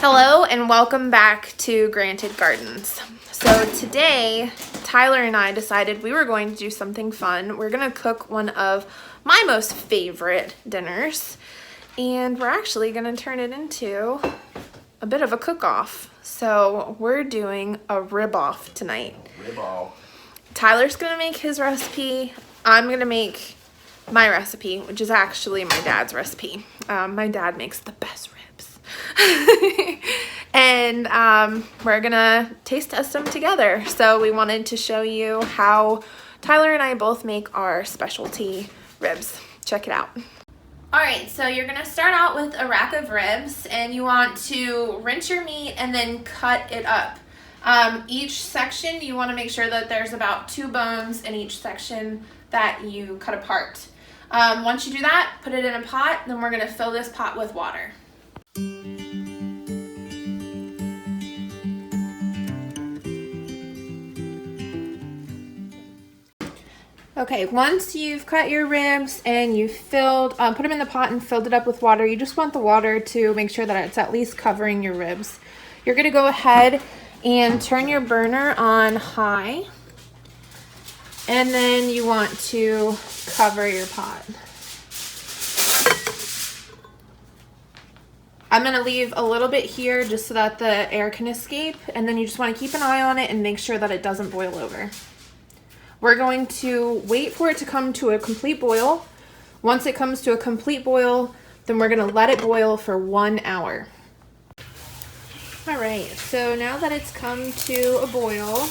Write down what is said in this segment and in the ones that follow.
Hello and welcome back to Granted Gardens. So today, Tyler and I decided we were going to do something fun. We're gonna cook one of my most favorite dinners, and we're actually gonna turn it into a bit of a cook-off. So we're doing a rib-off tonight. Rib-off. Tyler's gonna make his recipe. I'm gonna make my recipe, which is actually my dad's recipe. My dad makes the best ribs. And we're gonna taste test them together. So we wanted to show you how Tyler and I both make our specialty ribs. Check it out. All right, so you're gonna start out with a rack of ribs, and you want to rinse your meat and then cut it up. Each section, you wanna make sure that there's about 2 bones in each section that you cut apart. Once you do that, put it in a pot, then we're gonna fill this pot with water. Okay, once you've cut your ribs and you've filled, put them in the pot and filled it up with water, you just want the water to make sure that it's at least covering your ribs. You're gonna go ahead and turn your burner on high, and then you want to cover your pot. I'm gonna leave a little bit here just so that the air can escape, and then you just wanna keep an eye on it and make sure that it doesn't boil over. We're going to wait for it to come to a complete boil. Once it comes to a complete boil, then we're gonna let it boil for 1 hour. All right, so now that it's come to a boil,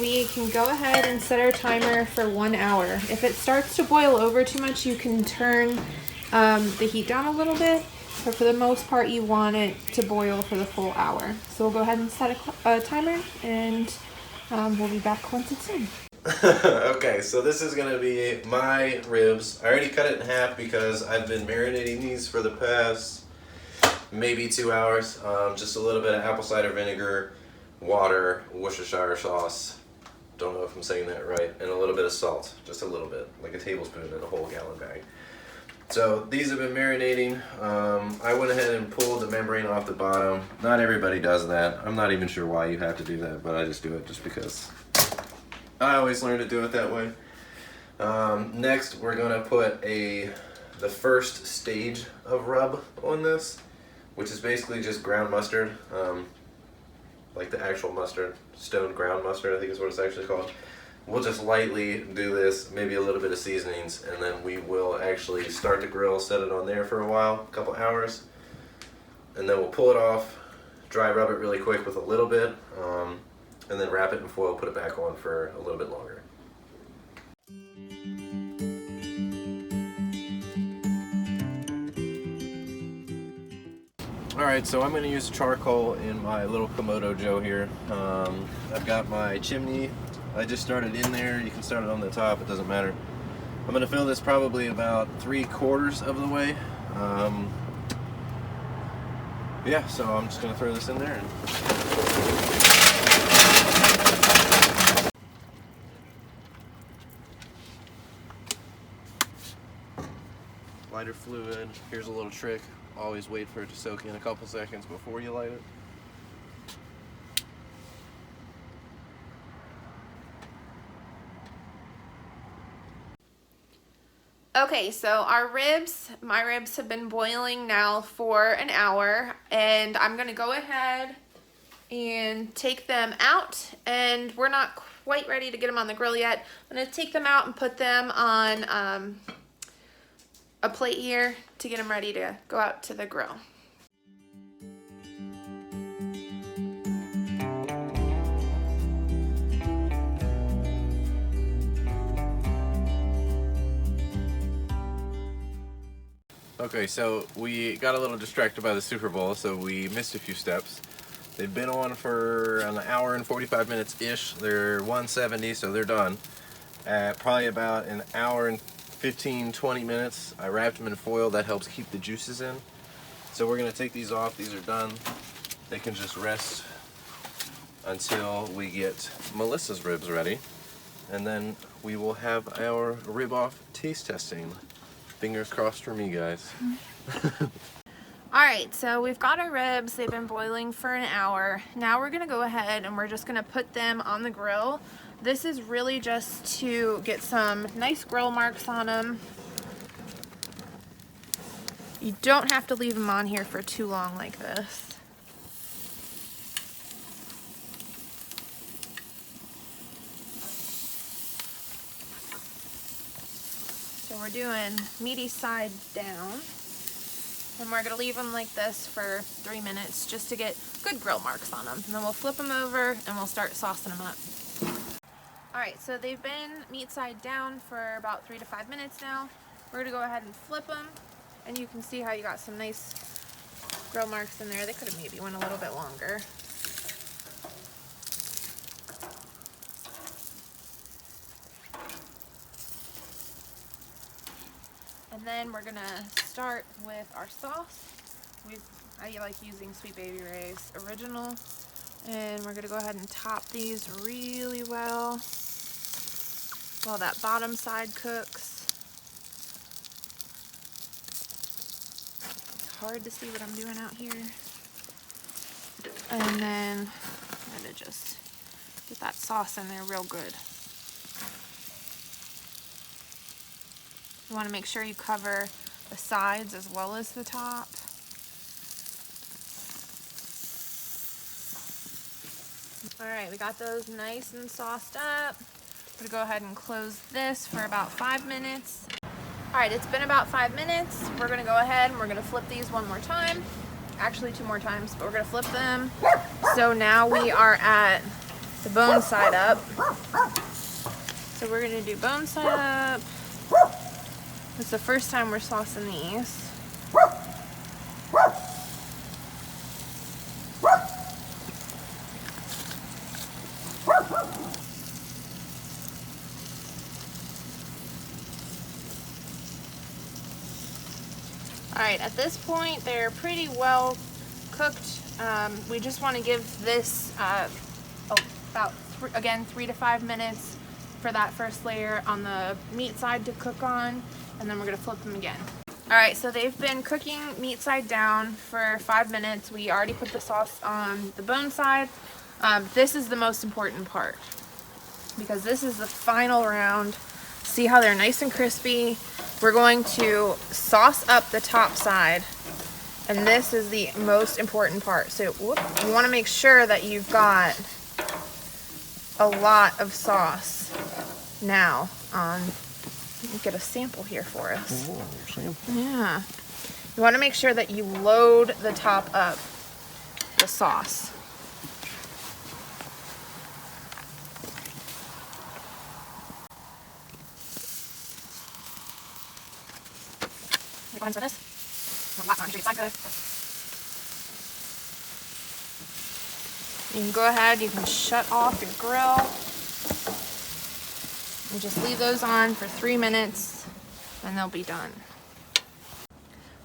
we can go ahead and set our timer for 1 hour. If it starts to boil over too much, you can turn the heat down a little bit, but for the most part, you want it to boil for the full hour. So we'll go ahead and set a timer, and we'll be back once it's in. Okay, so this is going to be my ribs. I already cut it in half because I've been marinating these for the past maybe 2 hours. Just a little bit of apple cider vinegar, water, Worcestershire sauce, don't know if I'm saying that right, and a little bit of salt, just a little bit, like a tablespoon in a whole gallon bag. So these have been marinating. I went ahead and pulled the membrane off the bottom. Not everybody does that. I'm not even sure why you have to do that, but I just do it just because I always learn to do it that way. Next, we're gonna put the first stage of rub on this, which is basically just ground mustard, like the actual mustard, stone ground mustard, I think is what it's actually called. We'll just lightly do this, maybe a little bit of seasonings, and then we will actually start the grill, set it on there for a while, a couple hours, and then we'll pull it off, dry rub it really quick with a little bit, and then wrap it in foil, put it back on for a little bit longer. Alright, so I'm going to use charcoal in my little Komodo Joe here. I've got my chimney. I just started in there. You can start it on the top, it doesn't matter. I'm going to fill this probably about 3/4 of the way. Yeah, so I'm just going to throw this in there. Lighter fluid. Here's a little trick. Always wait for it to soak in a couple seconds before you light it. Okay, so my ribs have been boiling now for an hour, and I'm gonna go ahead and take them out, and we're not quite ready to get them on the grill yet. I'm gonna take them out and put them on a plate here to get them ready to go out to the grill. Okay, so we got a little distracted by the Super Bowl, so we missed a few steps. They've been on for an hour and 45 minutes-ish. They're 170, so they're done. At probably about an hour and 15-20 minutes, I wrapped them in foil. That helps keep the juices in. So we're going to take these off. These are done. They can just rest until we get Melissa's ribs ready. And then we will have our rib-off taste testing. Fingers crossed for me, guys. Alright, so we've got our ribs. They've been boiling for an hour. Now we're gonna go ahead and we're just gonna put them on the grill. This is really just to get some nice grill marks on them. You don't have to leave them on here for too long like this. So we're doing meaty side down. And we're gonna leave them like this for 3 minutes just to get good grill marks on them. And then we'll flip them over and we'll start saucing them up. Alright, so they've been meat side down for about 3 to 5 minutes now. We're gonna go ahead and flip them. And you can see how you got some nice grill marks in there. They could have maybe went a little bit longer. And then we're gonna start with our sauce. I like using Sweet Baby Ray's original. And we're gonna go ahead and top these really well while that bottom side cooks. It's hard to see what I'm doing out here. And then I'm gonna just get that sauce in there real good. You want to make sure you cover the sides as well as the top. Alright, we got those nice and sauced up. I'm going to go ahead and close this for about 5 minutes. Alright, it's been about 5 minutes. We're going to go ahead and we're going to flip these one more time. Actually 2 more times, but we're going to flip them. So now we are at the bone side up. So we're going to do bone side up. It's the first time we're saucing these. Alright, at this point they're pretty well cooked. We just want to give this about 3 to 5 minutes for that first layer on the meat side to cook on. And then we're gonna flip them again. Alright, so they've been cooking meat side down for 5 minutes. We already put the sauce on the bone side. This is the most important part because this is the final round. See how they're nice and crispy? We're going to sauce up the top side, and this is the most important part. So you want to make sure that you've got a lot of sauce now on. Get a sample here for us. Ooh, sample. Yeah. You want to make sure that you load the top up with sauce. Go ahead for this. Last one, side good. You can go ahead, you can shut off your grill. And just leave those on for 3 minutes and they'll be done.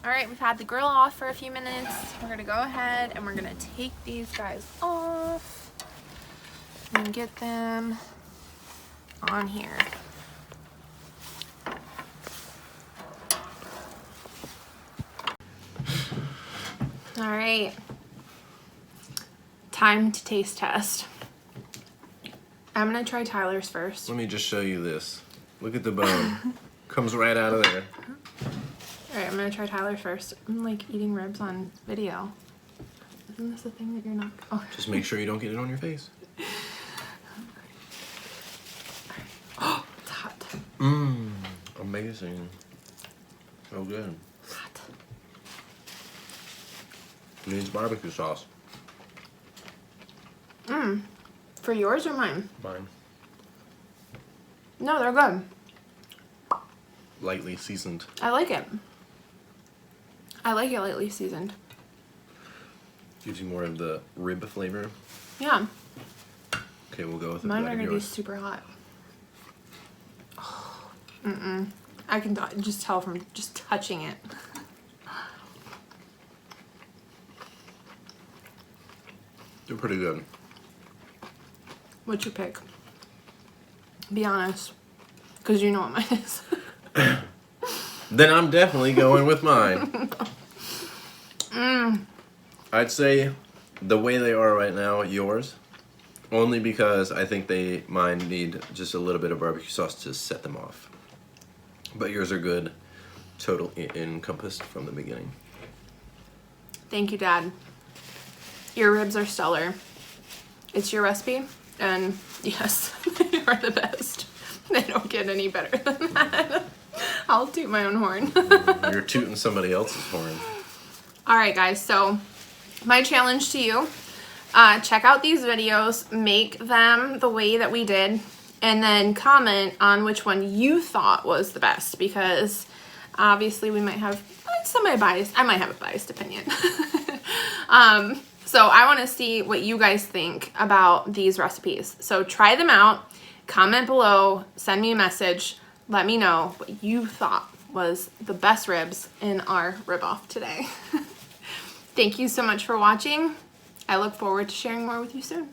Alright, we've had the grill off for a few minutes. We're going to go ahead and we're going to take these guys off and get them on here. Alright, time to taste test. I'm gonna try Tyler's first. Let me just show you this. Look at the bone. Comes right out of there. Alright, I'm gonna try Tyler's first. I'm like eating ribs on video. Isn't this the thing that you're not... Oh. Just make sure you don't get it on your face. Oh, it's hot. Mmm, amazing. So good. Hot. Needs barbecue sauce. Mmm. For yours or mine? Mine. No, they're good. Lightly seasoned. I like it. I like it lightly seasoned. Gives you more of the rib flavor. Yeah. Okay, we'll go with Mine the are of gonna be yours. super hot. Oh, I can just tell from just touching it. They're pretty good. What's your pick? Be honest, because you know what mine is. Then I'm definitely going with mine. I'd say the way they are right now, yours. Only because I think mine need just a little bit of barbecue sauce to set them off. But yours are good, total encompassed from the beginning. Thank you, Dad. Your ribs are stellar. It's your recipe, and yes, they are the best. They don't get any better than that. I'll toot my own horn. You're tooting somebody else's horn. All right, guys, so my challenge to you, check out these videos, make them the way that we did, and then comment on which one you thought was the best, because obviously we might have semi-biased, I might have a biased opinion. So I want to see what you guys think about these recipes. So try them out, comment below, send me a message, let me know what you thought was the best ribs in our rib-off today. Thank you so much for watching. I look forward to sharing more with you soon.